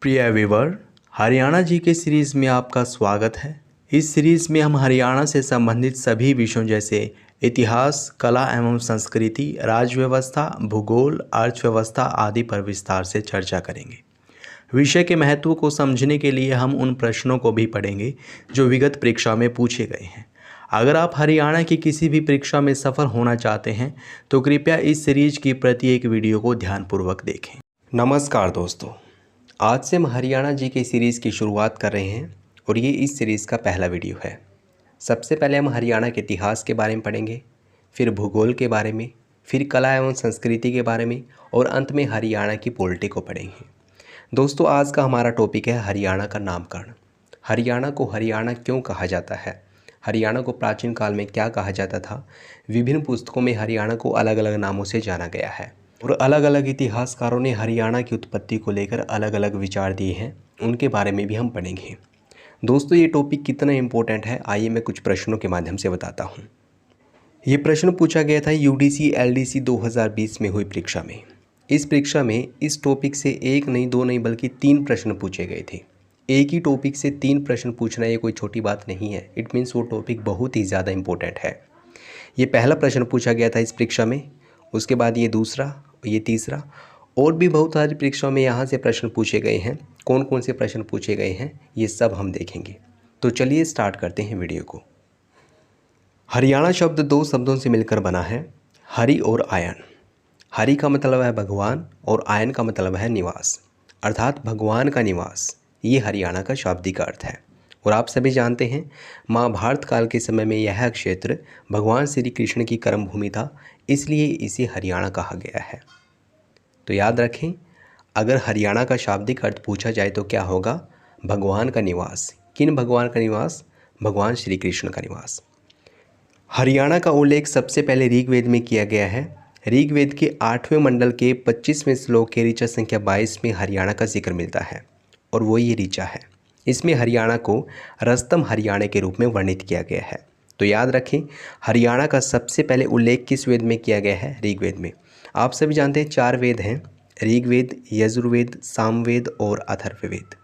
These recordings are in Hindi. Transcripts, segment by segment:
प्रिय व्यूवर, हरियाणा जी के सीरीज़ में आपका स्वागत है। इस सीरीज़ में हम हरियाणा से संबंधित सभी विषयों जैसे इतिहास, कला एवं संस्कृति, राज्य व्यवस्था, भूगोल, अर्थव्यवस्था आदि पर विस्तार से चर्चा करेंगे। विषय के महत्व को समझने के लिए हम उन प्रश्नों को भी पढ़ेंगे जो विगत परीक्षा में पूछे गए हैं। अगर आप हरियाणा की किसी भी परीक्षा में सफल होना चाहते हैं तो कृपया इस सीरीज की प्रत्येक वीडियो को ध्यानपूर्वक देखें। नमस्कार दोस्तों, आज से हम हरियाणा जी के सीरीज़ की शुरुआत कर रहे हैं और ये इस सीरीज़ का पहला वीडियो है। सबसे पहले हम हरियाणा के इतिहास के बारे में पढ़ेंगे, फिर भूगोल के बारे में, फिर कला एवं संस्कृति के बारे में और अंत में हरियाणा की पॉलिटी को पढ़ेंगे। दोस्तों, आज का हमारा टॉपिक है हरियाणा का नामकरण। हरियाणा को हरियाणा क्यों कहा जाता है, हरियाणा को प्राचीन काल में क्या कहा जाता था। विभिन्न पुस्तकों में हरियाणा को अलग अलग नामों से जाना गया है और अलग अलग इतिहासकारों ने हरियाणा की उत्पत्ति को लेकर अलग अलग विचार दिए हैं, उनके बारे में भी हम पढ़ेंगे। दोस्तों, ये टॉपिक कितना इम्पोर्टेंट है आइए मैं कुछ प्रश्नों के माध्यम से बताता हूँ। ये प्रश्न पूछा गया था यूडीसी एलडीसी 2020 में हुई परीक्षा में। इस परीक्षा में इस टॉपिक से एक नहीं, दो नहीं, बल्कि 3 प्रश्न पूछे गए थे। एक ही टॉपिक से 3 प्रश्न पूछना ये कोई छोटी बात नहीं है। इट मीन्स वो टॉपिक बहुत ही ज़्यादा इम्पोर्टेंट है। ये पहला प्रश्न पूछा गया था इस परीक्षा में, उसके बाद ये दूसरा, ये तीसरा, और भी बहुत सारी परीक्षाओं में यहाँ से प्रश्न पूछे गए हैं। कौन कौन से प्रश्न पूछे गए हैं ये सब हम देखेंगे। तो चलिए स्टार्ट करते हैं वीडियो को। हरियाणा शब्द 2 शब्दों से मिलकर बना है, हरि और आयन। हरि का मतलब है भगवान और आयन का मतलब है निवास, अर्थात भगवान का निवास। ये हरियाणा का शाब्दिक अर्थ है। और आप सभी जानते हैं महाभारत काल के समय में यह क्षेत्र भगवान श्री कृष्ण की कर्मभूमि था, इसलिए इसे हरियाणा कहा गया है। तो याद रखें, अगर हरियाणा का शाब्दिक अर्थ पूछा जाए तो क्या होगा? भगवान का निवास। किन भगवान का निवास? भगवान श्री कृष्ण का निवास। हरियाणा का उल्लेख सबसे पहले ऋग्वेद में किया गया है। ऋग्वेद के 8वें मंडल के 25वें श्लोक के ऋचा संख्या 22 में हरियाणा का जिक्र मिलता है और वो ये ऋचा है। इसमें हरियाणा को रस्तम हरियाणा के रूप में वर्णित किया गया है। तो याद रखें, हरियाणा का सबसे पहले उल्लेख किस वेद में किया गया है? ऋग्वेद में। आप सभी जानते हैं 4 वेद हैं, ऋग्वेद, यजुर्वेद, सामवेद और अथर्ववेद।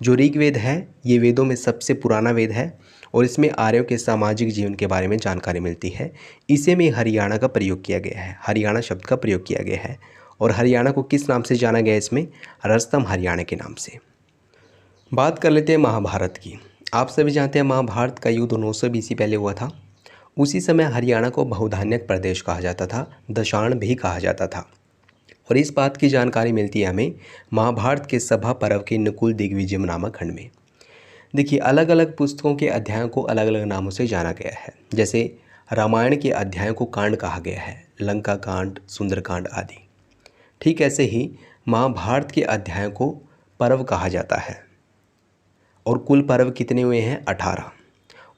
जो ऋग्वेद है ये वेदों में सबसे पुराना वेद है और इसमें आर्यों के सामाजिक जीवन के बारे में जानकारी मिलती है। इसे में हरियाणा का प्रयोग किया गया है, हरियाणा शब्द का प्रयोग किया गया है। और हरियाणा को किस नाम से जाना गया? इसमें रस्तम हरियाणा के नाम से। बात कर लेते हैं महाभारत की। आप सभी जानते हैं महाभारत का युद्ध 900 BC पहले हुआ था। उसी समय हरियाणा को बहुधान्यक प्रदेश कहा जाता था, दशाण भी कहा जाता था। और इस बात की जानकारी मिलती है हमें महाभारत के सभा पर्व के नकुल दिग्विजय नामक खंड में। देखिए, अलग अलग पुस्तकों के अध्यायों को अलग अलग नामों से जाना गया है। जैसे रामायण के अध्यायों को कांड कहा गया है, लंका कांड, सुंदरकांड आदि। ठीक ऐसे ही महाभारत के अध्यायों को पर्व कहा जाता है। और कुल पर्व कितने हुए हैं? 18।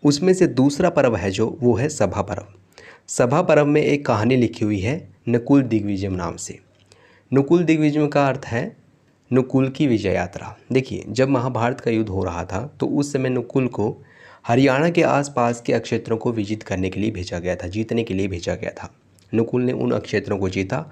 उसमें से दूसरा पर्व है जो, वो है सभा पर्व। सभा पर्व में एक कहानी लिखी हुई है नकुल दिग्विजय नाम से। नकुल दिग्विजय का अर्थ है नकुल की विजय यात्रा। देखिए, जब महाभारत का युद्ध हो रहा था तो उस समय नकुल को हरियाणा के आसपास के क्षेत्रों को विजित करने के लिए भेजा गया था, जीतने के लिए भेजा गया था। नकुल ने उन क्षेत्रों को जीता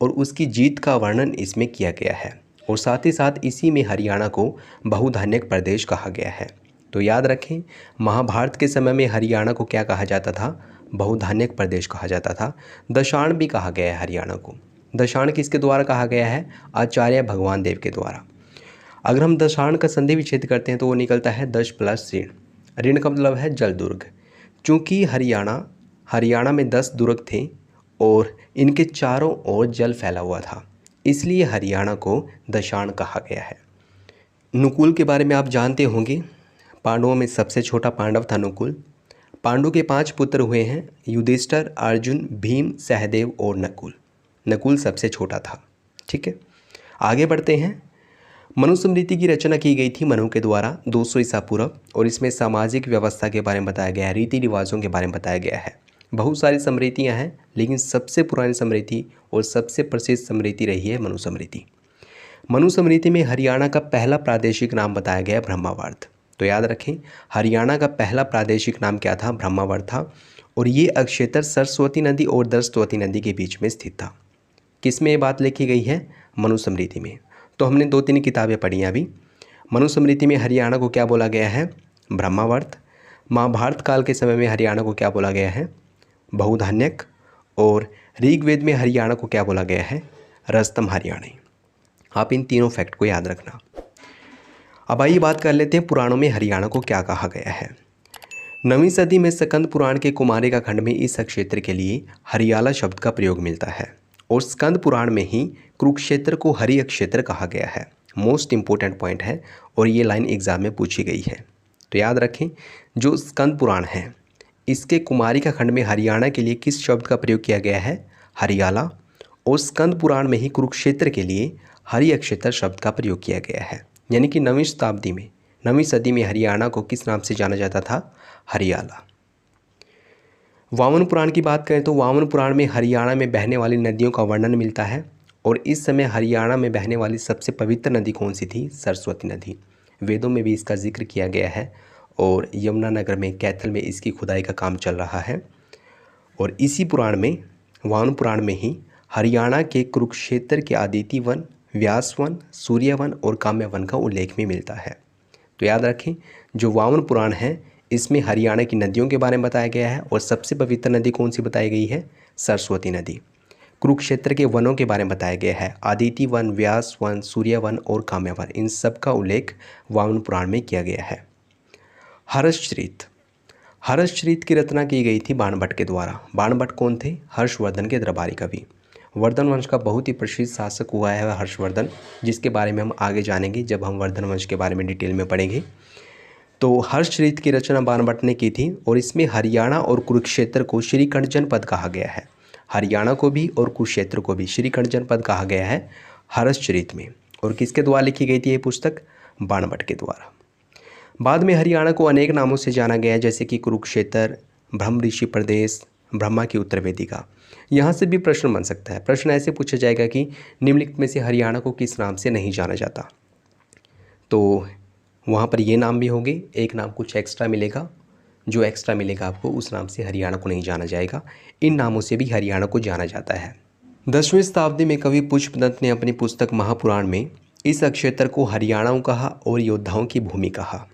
और उसकी जीत का वर्णन इसमें किया गया है। और साथ ही साथ इसी में हरियाणा को बहुधान्यक प्रदेश कहा गया है। तो याद रखें, महाभारत के समय में हरियाणा को क्या कहा जाता था? बहुधान्यक प्रदेश कहा जाता था। दशाण भी कहा गया है हरियाणा को। दशाण किसके द्वारा कहा गया है? आचार्य भगवान देव के द्वारा। अगर हम दशाण का संधि विच्छेद करते हैं तो वो निकलता है 10 + ऋण। ऋण का मतलब है जल दुर्ग। चूँकि हरियाणा में 10 दुर्ग थे और इनके चारों ओर जल फैला हुआ था, इसलिए हरियाणा को दशाण कहा गया है। नकुल के बारे में आप जानते होंगे, पांडवों में सबसे छोटा पांडव था नकुल। पांडु के 5 पुत्र हुए हैं, युधिष्ठिर, अर्जुन, भीम, सहदेव और नकुल। नकुल सबसे छोटा था। ठीक है, आगे बढ़ते हैं। मनुस्मृति की रचना की गई थी मनु के द्वारा 200 ईसा पूर्व और इसमें सामाजिक व्यवस्था के बारे में बताया गया है, रीति रिवाजों के बारे में बताया गया है। बहुत सारी स्मृतियाँ हैं लेकिन सबसे पुरानी स्मृति और सबसे प्रसिद्ध स्मृति रही है मनुस्मृति। मनुस्मृति में हरियाणा का पहला प्रादेशिक नाम बताया गया ब्रह्मावर्त। तो याद रखें, हरियाणा का पहला प्रादेशिक नाम क्या था? ब्रह्मावर्त था। और ये क्षेत्र सरस्वती नदी और दरस्वती नदी के बीच में स्थित था। किस में ये बात लिखी गई है? मनुस्मृति में। तो हमने 2-3 किताबें पढ़ी हैं अभी। मनुस्मृति में हरियाणा को क्या बोला गया है? ब्रह्मावर्त। महाभारत काल के समय में हरियाणा को क्या बोला गया है? बहुधान्यक। और ऋग्वेद में हरियाणा को क्या बोला गया है? रस्तम हरियाणी। आप इन तीनों फैक्ट को याद रखना। अब आइए बात कर लेते हैं पुराणों में हरियाणा को क्या कहा गया है। 9वीं सदी में स्कंद पुराण के कुमारिका खंड में इस क्षेत्र के लिए हरियाला शब्द का प्रयोग मिलता है और स्कंद पुराण में ही कुरुक्षेत्र को हरि क्षेत्र कहा गया है। मोस्ट इंपॉर्टेंट पॉइंट है और ये लाइन एग्जाम में पूछी गई है, तो याद रखें। जो स्कंद पुराण है इसके कुमारिका खंड में हरियाणा के लिए किस शब्द का प्रयोग किया गया है? हरियाला। और स्कंद पुराण में ही कुरुक्षेत्र के लिए हरि क्षेत्र शब्द का प्रयोग किया गया है। यानी कि 9वीं सदी में हरियाणा को किस नाम से जाना जाता था? हरियाला। वामन पुराण की बात करें तो वामन पुराण में हरियाणा में बहने वाली नदियों का वर्णन मिलता है और इस समय हरियाणा में बहने वाली सबसे पवित्र नदी कौन सी थी? सरस्वती नदी। वेदों में भी इसका जिक्र किया गया है और यमुनानगर में कैथल में इसकी खुदाई का काम चल रहा है। और इसी पुराण में, वामन पुराण में ही हरियाणा के कुरुक्षेत्र के आदिति वन, व्यास वन, सूर्य वन और काम्य वन का उल्लेख भी मिलता है। तो याद रखें, जो वामन पुराण है इसमें हरियाणा की नदियों के बारे में बताया गया है और सबसे पवित्र नदी कौन सी बताई गई है? सरस्वती नदी। कुरुक्षेत्र के वनों के बारे में बताया गया है, आदिति वन, व्यास वन, सूर्य वन और काम्य वन। इन सब का उल्लेख वामन पुराण में किया गया है। हर्षचरित की रचना की गई थी बाणभट्ट के द्वारा। बाणभट्ट कौन थे? हर्षवर्धन के दरबारी कवि। वर्धन वंश का बहुत ही प्रसिद्ध शासक हुआ है हर्षवर्धन, जिसके बारे में हम आगे जानेंगे जब हम वर्धन वंश के बारे में डिटेल में पढ़ेंगे। तो हर्षचरित की रचना बाणभट्ट ने की थी और इसमें हरियाणा और कुरुक्षेत्र को श्रीखंड जनपद कहा गया है। हरियाणा को भी और कुरुक्षेत्र को भी श्रीखंड जनपद कहा गया है हर्षचरित में। और किसके द्वारा लिखी गई थी ये पुस्तक? बाणभट्ट के द्वारा। बाद में हरियाणा को अनेक नामों से जाना गया, जैसे कि कुरुक्षेत्र, ब्रह्म ऋषि प्रदेश, ब्रह्मा की उत्तर वेदिका। यहाँ से भी प्रश्न बन सकता है। प्रश्न ऐसे पूछा जाएगा कि निम्नलिखित में से हरियाणा को किस नाम से नहीं जाना जाता? तो वहाँ पर ये नाम भी होंगे, एक नाम कुछ एक्स्ट्रा मिलेगा, जो एक्स्ट्रा मिलेगा आपको उस नाम से हरियाणा को नहीं जाना जाएगा। इन नामों से भी हरियाणा को जाना जाता है। 10वीं शताब्दी में कवि पुष्पदंत ने अपनी पुस्तक महापुराण में इस क्षेत्र को हरियाणाओं कहा और योद्धाओं की भूमि कहा।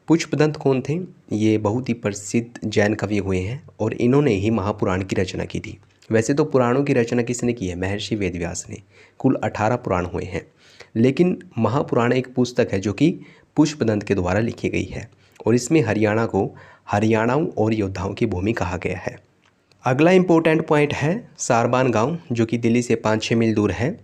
पुष्पदंत कौन थे? ये बहुत ही प्रसिद्ध जैन कवि हुए हैं और इन्होंने ही महापुराण की रचना की थी। वैसे तो पुराणों की रचना किसने की है? महर्षि वेदव्यास ने। कुल 18 पुराण हुए हैं, लेकिन महापुराण एक पुस्तक है जो कि पुष्पदंत के द्वारा लिखी गई है और इसमें हरियाणा को हरियाणाओं और योद्धाओं की भूमि कहा गया है। अगला इम्पोर्टेंट पॉइंट है सारबान गांव, जो कि दिल्ली से 5-6 मील दूर है।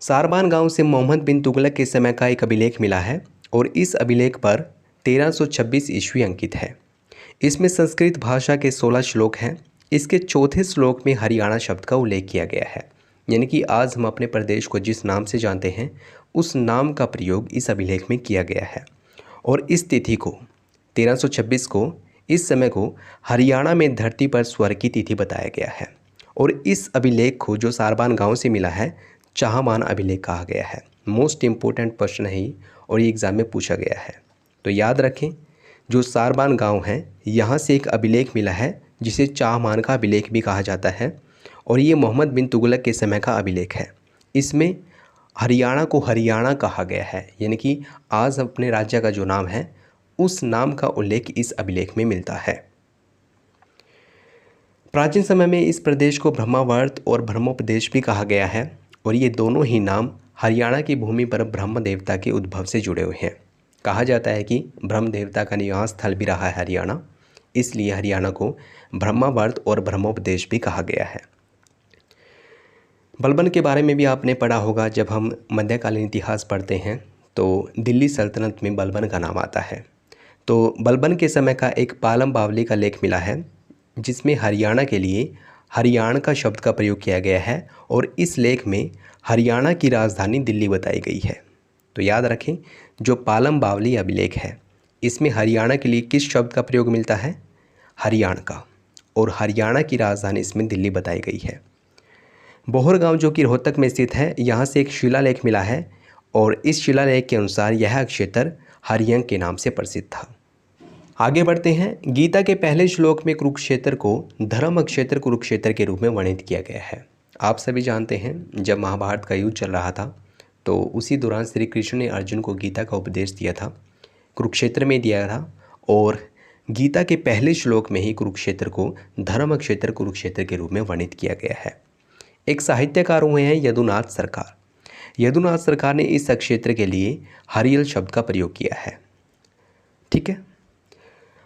सारबान गांव से मोहम्मद बिन तुगलक के समय का एक अभिलेख मिला है और इस अभिलेख पर 1326 ईस्वी अंकित है। इसमें संस्कृत भाषा के 16 श्लोक हैं। इसके चौथे श्लोक में हरियाणा शब्द का उल्लेख किया गया है। यानी कि आज हम अपने प्रदेश को जिस नाम से जानते हैं उस नाम का प्रयोग इस अभिलेख में किया गया है और इस तिथि को 1326 को, इस समय को हरियाणा में धरती पर स्वर की तिथि बताया गया है। और इस अभिलेख को जो सारबान गांव से मिला है चाहमान अभिलेख कहा गया है। मोस्ट इम्पोर्टेंट प्रश्न है और ये एग्ज़ाम में पूछा गया है, तो याद रखें। जो सारबान गांव है यहाँ से एक अभिलेख मिला है जिसे चाहमान का अभिलेख भी कहा जाता है और ये मोहम्मद बिन तुगलक के समय का अभिलेख है। इसमें हरियाणा को हरियाणा कहा गया है, यानी कि आज अपने राज्य का जो नाम है उस नाम का उल्लेख इस अभिलेख में मिलता है। प्राचीन समय में इस प्रदेश को ब्रह्मावर्त और ब्रह्मोपदेश भी कहा गया है और ये दोनों ही नाम हरियाणा की भूमि पर ब्रह्म देवता के उद्भव से जुड़े हुए हैं। कहा जाता है कि ब्रह्म देवता का निवास स्थल भी रहा है हरियाणा, इसलिए हरियाणा को ब्रह्मावर्त और ब्रह्मोपदेश भी कहा गया है। बलबन के बारे में भी आपने पढ़ा होगा। जब हम मध्यकालीन इतिहास पढ़ते हैं तो दिल्ली सल्तनत में बलबन का नाम आता है। तो बलबन के समय का एक पालम बावली का लेख मिला है जिसमें हरियाणा के लिए हरियाणा का शब्द का प्रयोग किया गया है और इस लेख में हरियाणा की राजधानी दिल्ली बताई गई है। तो याद रखें, जो पालम बावली अभिलेख है इसमें हरियाणा के लिए किस शब्द का प्रयोग मिलता है? हरियाणा का। और हरियाणा की राजधानी इसमें दिल्ली बताई गई है। बोहर गांव जो कि रोहतक में स्थित है, यहाँ से एक शिलालेख मिला है और इस शिलालेख के अनुसार यह क्षेत्र हरियंग के नाम से प्रसिद्ध था। आगे बढ़ते हैं। गीता के पहले श्लोक में कुरुक्षेत्र को धर्म क्षेत्र कुरुक्षेत्र के रूप में वर्णित किया गया है। आप सभी जानते हैं जब महाभारत का युद्ध चल रहा था तो उसी दौरान श्री कृष्ण ने अर्जुन को गीता का उपदेश दिया था, कुरुक्षेत्र में दिया था। और गीता के पहले श्लोक में ही कुरुक्षेत्र को धर्म क्षेत्र कुरुक्षेत्र के रूप में वर्णित किया गया है। एक साहित्यकार हुए हैं यदुनाथ सरकार। यदुनाथ सरकार ने इस क्षेत्र के लिए हरियल शब्द का प्रयोग किया है। ठीक है,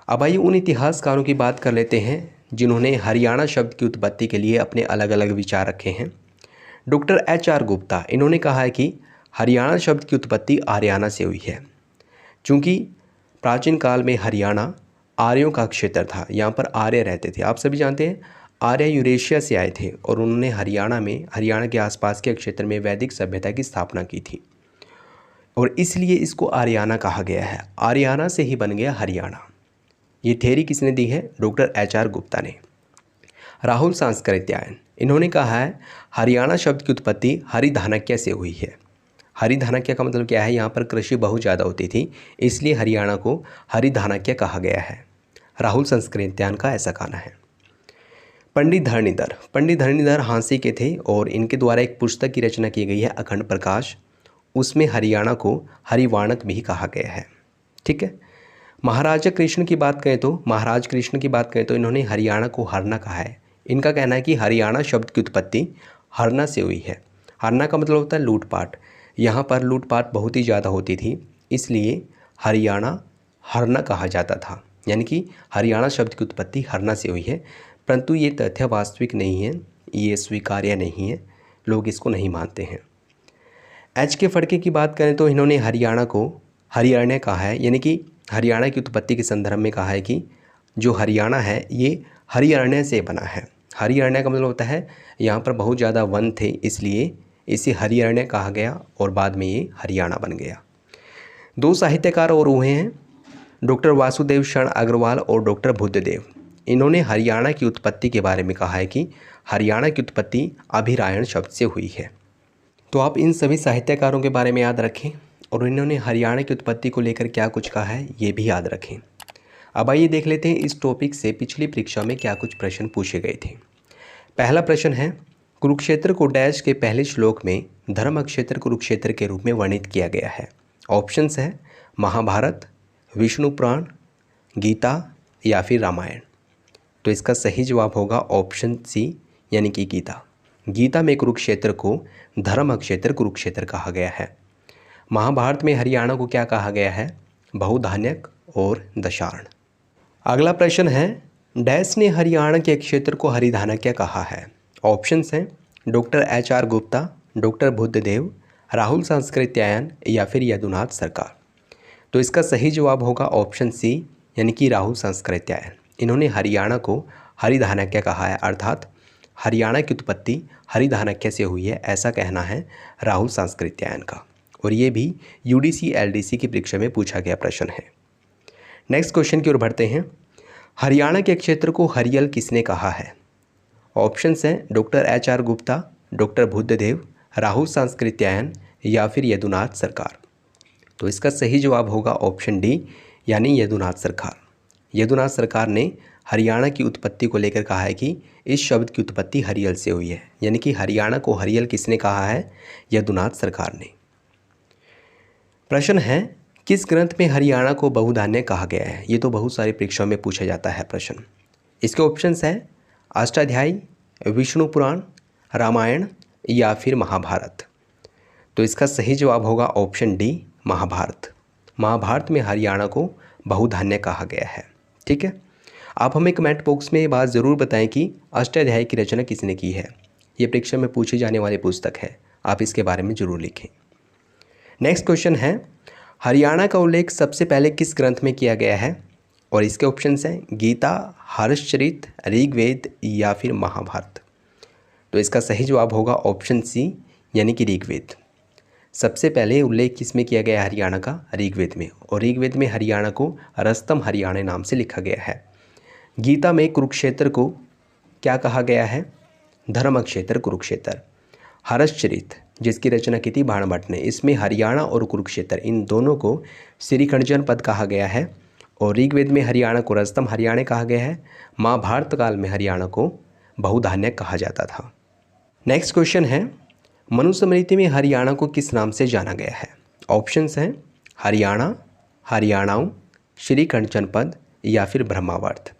अब आइए उन इतिहासकारों की बात कर लेते हैं जिन्होंने हरियाणा शब्द की उत्पत्ति के लिए अपने अलग अलग विचार रखे हैं। डॉक्टर HR गुप्ता, इन्होंने कहा है कि हरियाणा शब्द की उत्पत्ति आर्याना से हुई है। चूँकि प्राचीन काल में हरियाणा आर्यों का क्षेत्र था, यहाँ पर आर्य रहते थे। आप सभी जानते हैं आर्य यूरेशिया से आए थे और उन्होंने हरियाणा के आसपास के क्षेत्र में वैदिक सभ्यता की स्थापना की थी और इसलिए इसको आर्याना कहा गया है। आर्याना से ही बन गया हरियाणा। ये थ्योरी किसने दी है? डॉक्टर HR गुप्ता ने। राहुल सांस्कृत्यायन, इन्होंने कहा है हरियाणा शब्द की उत्पत्ति हरिधानक्य से हुई है। हरिधानक्य का मतलब क्या है? यहाँ पर कृषि बहुत ज़्यादा होती थी, इसलिए हरियाणा को हरिधानक्य कहा गया है। राहुल सांस्कृत्यायन का ऐसा कहना है। पंडित धरणीधर हांसी के थे और इनके द्वारा एक पुस्तक की रचना की गई है अखंड प्रकाश। उसमें हरियाणा को हरिवाणक भी कहा गया है। ठीक है, महाराज कृष्ण की बात करें तो इन्होंने हरियाणा को हरना कहा है। इनका कहना है कि हरियाणा शब्द की उत्पत्ति हरना से हुई है। हरना का मतलब होता है लूटपाट। यहाँ पर लूटपाट बहुत ही ज़्यादा होती थी, इसलिए हरियाणा हरना कहा जाता था। यानी कि हरियाणा शब्द की उत्पत्ति हरना से हुई है, परंतु ये तथ्य वास्तविक नहीं है, ये स्वीकार्य नहीं है, लोग इसको नहीं मानते हैं। HK फड़के की बात करें तो इन्होंने हरियाणा को हरियाणा कहा है। यानी कि हरियाणा की उत्पत्ति के संदर्भ में कहा है कि जो हरियाणा है ये हरियाणा से बना है। हरियाणा का मतलब होता है यहाँ पर बहुत ज़्यादा वन थे, इसलिए इसे हरियाणा कहा गया और बाद में ये हरियाणा बन गया। 2 साहित्यकार और हुए हैं, डॉक्टर वासुदेव शरण अग्रवाल और डॉक्टर बुद्धदेव। इन्होंने हरियाणा की उत्पत्ति के बारे में कहा है कि हरियाणा की उत्पत्ति अभिरायण शब्द से हुई है। तो आप इन सभी साहित्यकारों के बारे में याद रखें और इन्होंने हरियाणा की उत्पत्ति को लेकर क्या कुछ कहा है ये भी याद रखें। अब आइए देख लेते हैं इस टॉपिक से पिछली परीक्षा में क्या कुछ प्रश्न पूछे गए थे। पहला प्रश्न है, कुरुक्षेत्र को डैश के पहले श्लोक में धर्म क्षेत्र कुरुक्षेत्र के रूप में वर्णित किया गया है। ऑप्शंस है महाभारत, विष्णु पुराण, गीता या फिर रामायण। तो इसका सही जवाब होगा ऑप्शन सी यानी कि गीता। गीता में कुरुक्षेत्र को धर्म क्षेत्र कुरुक्षेत्र कहा गया है। महाभारत में हरियाणा को क्या कहा गया है? बहुधान्यक और दशार्ण। अगला प्रश्न है, डैश ने हरियाणा के क्षेत्र को हरिधानक्य कहा है। ऑप्शंस हैं doctor HR Gupta, doctor Buddhadev, Rahul Sankrityayan या फिर यदुनाथ सरकार। तो इसका सही जवाब होगा ऑप्शन सी यानी कि राहुल सांस्कृत्यायन। इन्होंने हरियाणा को हरिधानक्य कहा है, अर्थात हरियाणा की उत्पत्ति हरिधानक्य से हुई है, ऐसा कहना है राहुल सांस्कृत्यायन का। और ये भी UDC LDC की परीक्षा में पूछा गया प्रश्न है। नेक्स्ट क्वेश्चन की ओर बढ़ते हैं, हरियाणा के क्षेत्र को हरियल किसने कहा है? ऑप्शंस हैं doctor HR Gupta, doctor Buddhadev, Rahul Sankrityayan या फिर यदुनाथ सरकार। तो इसका सही जवाब होगा ऑप्शन डी यानी यदुनाथ सरकार। यदुनाथ सरकार ने हरियाणा की उत्पत्ति को लेकर कहा है कि इस शब्द की उत्पत्ति हरियल से हुई है। यानी कि हरियाणा को हरियल किसने कहा है? यदुनाथ सरकार ने। प्रश्न है, किस ग्रंथ में हरियाणा को बहुधान्य कहा गया है? ये तो बहुत सारी परीक्षाओं में पूछा जाता है प्रश्न। इसके ऑप्शंस हैं अष्टाध्यायी, विष्णु पुराण, रामायण या फिर महाभारत। तो इसका सही जवाब होगा ऑप्शन डी महाभारत। महाभारत में हरियाणा को बहुधान्य कहा गया है। ठीक है, आप हमें कमेंट बॉक्स में ये बात ज़रूर बताएं कि अष्टाध्यायी की रचना किसने की है। ये परीक्षा में पूछी जाने वाली पुस्तक है, आप इसके बारे में ज़रूर लिखें। नेक्स्ट क्वेश्चन है, हरियाणा का उल्लेख सबसे पहले किस ग्रंथ में किया गया है? और इसके ऑप्शंस हैं गीता, हर्षचरित, ऋग्वेद या फिर महाभारत। तो इसका सही जवाब होगा ऑप्शन सी यानी कि ऋग्वेद। सबसे पहले उल्लेख किस में किया गया है हरियाणा का? ऋग्वेद में। और ऋग्वेद में हरियाणा को रस्तम हरियाणा नाम से लिखा गया है। गीता में कुरुक्षेत्र को क्या कहा गया है? धर्म क्षेत्र कुरुक्षेत्र। हर्षचरित जिसकी रचना की थी बाणभट्ट ने, इसमें हरियाणा और कुरुक्षेत्र इन दोनों को श्रीखंड जनपद कहा गया है। और ऋग्वेद में हरियाणा को रस्तम हरियाणा कहा गया है। महाभारत काल में हरियाणा को बहुधान्य कहा जाता था। नेक्स्ट क्वेश्चन है, मनुस्मृति में हरियाणा को किस नाम से जाना गया है? ऑप्शंस हैं हरियाणा, हरियाणाऊ, श्री कंचनपद या फिर ब्रह्मावर्त।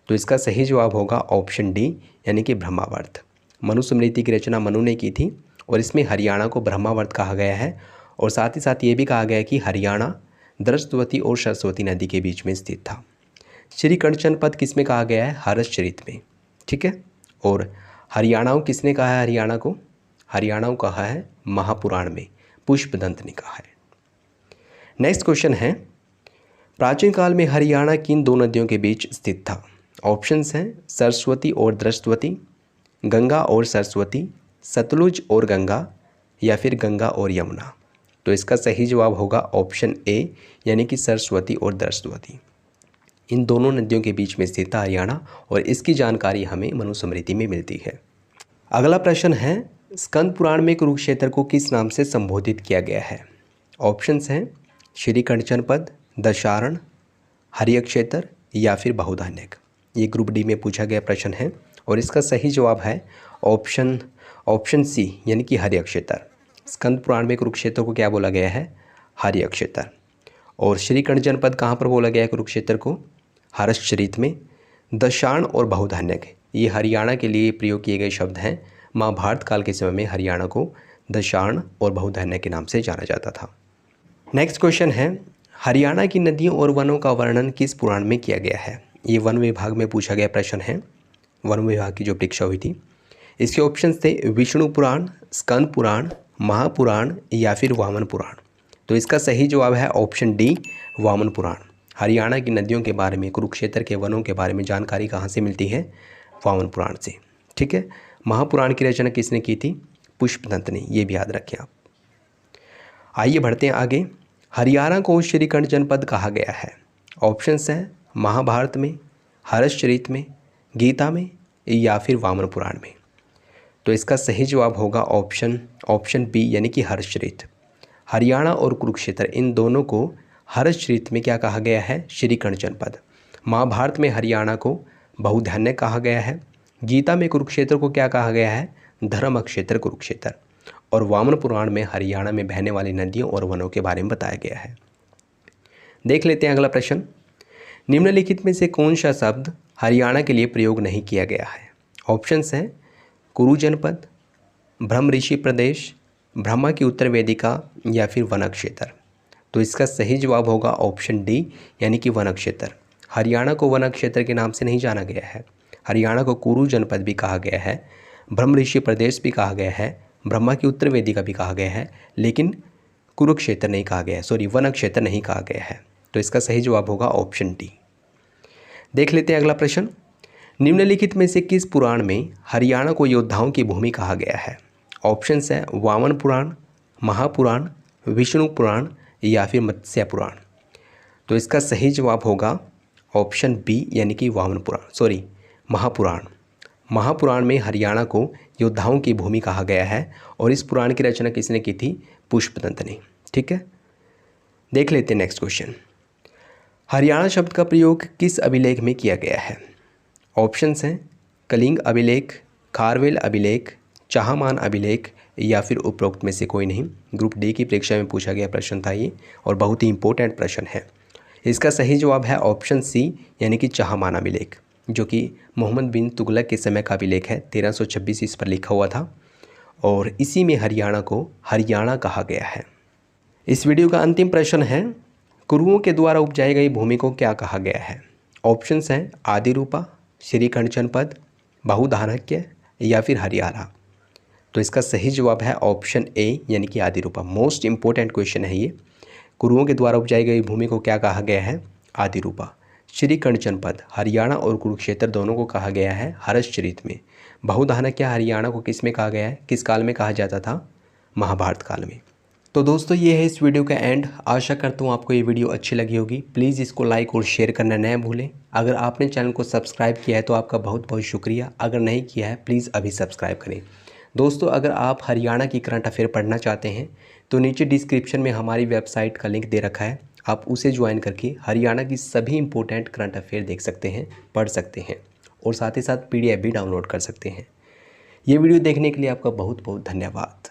तो इसका सही जवाब होगा ऑप्शन डी यानी कि ब्रह्मावर्त। मनुस्मृति की रचना मनु ने की थी और इसमें हरियाणा को ब्रह्मावर्त कहा गया है और साथ ही साथ ये भी कहा गया है कि हरियाणा द्रष्टवती और सरस्वती नदी के बीच में स्थित था। श्री कंचनपद किस में कहा गया है? हर्षचरित में, ठीक है। और हरियाणाऊ किसने कहा है हरियाणा को? हरियाणाऊ कहा है महापुराण में, पुष्पदंत ने कहा है। नेक्स्ट क्वेश्चन है, प्राचीन काल में हरियाणा किन दो नदियों के बीच स्थित था? ऑप्शंस हैं सरस्वती और द्रष्टवती, गंगा और सरस्वती, सतलुज और गंगा या फिर गंगा और यमुना। तो इसका सही जवाब होगा ऑप्शन ए यानी कि सरस्वती और द्रष्टवती। इन दोनों नदियों के बीच में स्थित था हरियाणा और इसकी जानकारी हमें मनुस्मृति में मिलती है। अगला प्रश्न है, स्कंद पुराण में कुरुक्षेत्र को किस नाम से संबोधित किया गया है? ऑप्शंस हैं श्री कंचनपद, दशारण, हरिक्षेत्र या फिर बहुधान्यक। ये ग्रुप डी में पूछा गया प्रश्न है और इसका सही जवाब है ऑप्शन सी यानी कि हरिक्षेत्र। स्कंद पुराण में कुरुक्षेत्र को क्या बोला गया है? हरिक्षेत्र। और श्री कंचनपद कहाँ पर बोला गया है कुरुक्षेत्र को? हर्षचरित में। दशाण और बहुधान्यक ये हरियाणा के लिए प्रयोग किए गए शब्द हैं। महाभारत काल के समय में हरियाणा को दशाण और बहुधान्यक के नाम से जाना जाता था। नेक्स्ट क्वेश्चन है, हरियाणा की नदियों और वनों का वर्णन किस पुराण में किया गया है? ये वन विभाग में पूछा गया प्रश्न है, वन विभाग की जो परीक्षा हुई थी। इसके ऑप्शंस थे विष्णु पुराण, स्कंद पुराण, महापुराण या फिर वामन पुराण। तो इसका सही जवाब है ऑप्शन डी वामन पुराण। हरियाणा की नदियों के बारे में, कुरुक्षेत्र के वनों के बारे में जानकारी कहाँ से मिलती है? वामन पुराण से, ठीक है। महापुराण की रचना किसने की थी? पुष्पदंत ने, ये भी याद रखें आप। आइए बढ़ते हैं आगे। हरियाणा को श्री कंचनपद कहा गया है। ऑप्शंस हैं महाभारत में, हर्षचरित में, गीता में या फिर वामन पुराण में। तो इसका सही जवाब होगा ऑप्शन बी यानी कि हर्षचरित। हरियाणा और कुरुक्षेत्र इन दोनों को हर्षचरित में क्या कहा गया है? श्री कंचनपद। महाभारत में हरियाणा को बहुधान्यक कहा गया है। गीता में कुरुक्षेत्र को क्या कहा गया है? धर्मक्षेत्र कुरुक्षेत्र। और वामन पुराण में हरियाणा में बहने वाली नदियों और वनों के बारे में बताया गया है। देख लेते हैं अगला प्रश्न। निम्नलिखित में से कौन सा शब्द हरियाणा के लिए प्रयोग नहीं किया गया है? ऑप्शंस हैं कुरु जनपद, ब्रह्म ऋषि प्रदेश, ब्रह्मा की उत्तर वेदिका या फिर वन क्षेत्र। तो इसका सही जवाब होगा ऑप्शन डी यानी कि वन क्षेत्र। हरियाणा को वन क्षेत्र के नाम से नहीं जाना गया है। हरियाणा को कुरु जनपद भी कहा गया है, ब्रह्म ऋषि प्रदेश भी कहा गया है, ब्रह्मा की उत्तर वेदिका भी कहा गया है, लेकिन कुरुक्षेत्र नहीं कहा गया है, वन क्षेत्र नहीं कहा गया है। तो इसका सही जवाब होगा ऑप्शन डी। देख लेते हैं अगला प्रश्न। निम्नलिखित में से किस पुराण में हरियाणा को योद्धाओं की भूमि कहा गया है? ऑप्शंस है वामन पुराण, महापुराण, विष्णु पुराण या फिर मत्स्य पुराण। तो इसका सही जवाब होगा ऑप्शन बी यानी कि महापुराण। महापुराण में हरियाणा को योद्धाओं की भूमि कहा गया है और इस पुराण की रचना किसने की थी? पुष्पदंत ने, ठीक है। देख लेते हैं नेक्स्ट क्वेश्चन। हरियाणा शब्द का प्रयोग किस अभिलेख में किया गया है? ऑप्शंस हैं कलिंग अभिलेख, खारवेल अभिलेख, चाहमान अभिलेख या फिर उपरोक्त में से कोई नहीं। ग्रुप डी की परीक्षा में पूछा गया प्रश्न था ये और बहुत ही इंपॉर्टेंट प्रश्न है। इसका सही जवाब है ऑप्शन सी यानी कि चाहमान अभिलेख, जो कि मोहम्मद बिन तुगलक के समय का अभिलेख है। 1326 इस पर लिखा हुआ था और इसी में हरियाणा को हरियाणा कहा गया है। इस वीडियो का अंतिम प्रश्न है, कुरुओं के द्वारा उपजाई गई भूमि को क्या कहा गया है? ऑप्शंस हैं आदिरूपा, श्री कंचनपद, बहुधान्यक या फिर हरियाणा। तो इसका सही जवाब है ऑप्शन ए यानी कि आदिरूपा। मोस्ट इंपॉर्टेंट क्वेश्चन है ये। कुरुओं के द्वारा उपजाई गई भूमि को क्या कहा गया है? आदिरूपा। श्री कंचनपद हरियाणा और कुरुक्षेत्र दोनों को कहा गया है हर्षचरित में। बहुधान्यक हरियाणा को किस में कहा गया है? किस काल में कहा जाता था? महाभारत काल में। तो दोस्तों ये है इस वीडियो का एंड। आशा करता हूँ आपको ये वीडियो अच्छी लगी होगी। प्लीज़ इसको लाइक और शेयर करना न भूलें। अगर आपने चैनल को सब्सक्राइब किया है तो आपका बहुत बहुत शुक्रिया। अगर नहीं किया है प्लीज़ अभी सब्सक्राइब करें। दोस्तों अगर आप हरियाणा की करंट अफेयर पढ़ना चाहते हैं तो नीचे डिस्क्रिप्शन में हमारी वेबसाइट का लिंक दे रखा है, आप उसे ज्वाइन करके हरियाणा की सभी इंपॉर्टेंट करंट अफेयर देख सकते हैं, पढ़ सकते हैं और साथ ही साथ PDF भी डाउनलोड कर सकते हैं। ये वीडियो देखने के लिए आपका बहुत बहुत धन्यवाद।